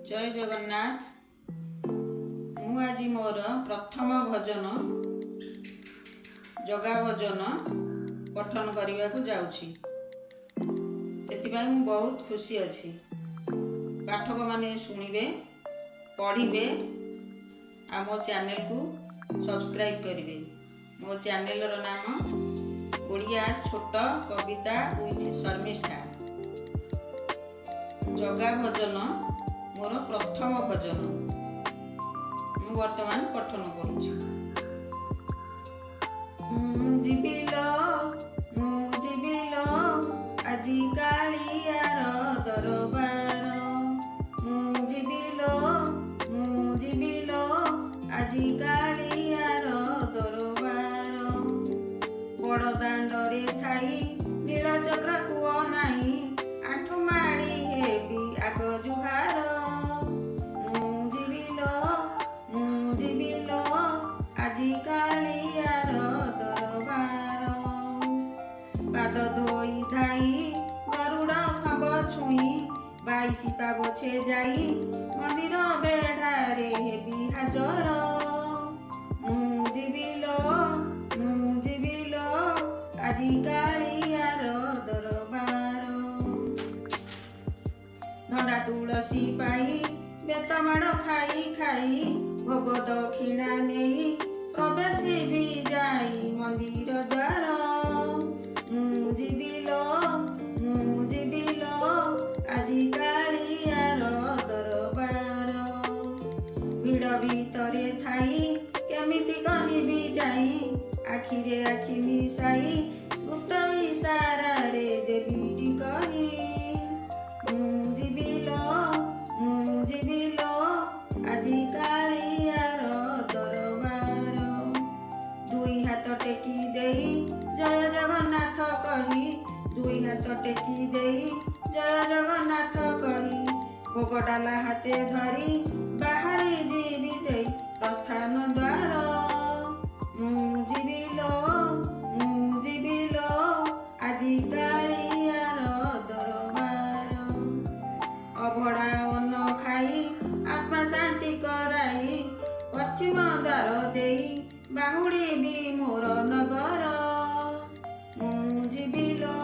जय जगन्नाथ। मु आज मोर प्रथम भजन जगा भजन पठन करने को जाऊँगी। से बहुत खुशी अच्छी। पाठक माने शुणिबे पढ़िबे आ मो चैनल को सब्सक्राइब करिवे। मो चैनल रो नाम ओडिया छोट कविता विथ शर्मिष्ठा। जगा भजन मोर प्रथम भजन मु वर्तमान पठन करुछि। जीविलो आजी कालियार दरबार। जीविलो आजी कालियार दरबार। बड़ दांडरे थाई नीलचक्र कुओ नाही आठु माड़ी हेबी आग जुहार। जीविलो आजी कालियार दरबार। पाद धोई धाई गरुड़ खंब छुई बाईसी पाबछे जाई मंदिर बेढ़ारे हेबी हाजर। जीविलो आजी कालियार दरबार। धंडा तुलसी पाई बेतमाड़ खाई खाई भोग दक्षिणा नहीं प्रवेश भी जाई मंदिर द्वार। जीविलो आजी कालियार दरबार। भिड़ भितरे थाई केमिति कहिबी जाई आखिरे आखि मिसाई गुप्त इशारा रे देवीटी कही। जीविलो आजी कालियार दरबार। दुई हाथ टेकी देई जय जगन्नाथ कही। दुई हाथ टेकी देई जय जगन्नाथ कही भोग डाला हाथे धरी बाहरी जीवी देई प्रस्थान द्वार। जीविलो आजी कालियार दरबार। अभड़ा अन्न खाई आत्मा शांति कराई पश्चिम द्वार देई बाहुड़ी भी मोर नगर। जीविलो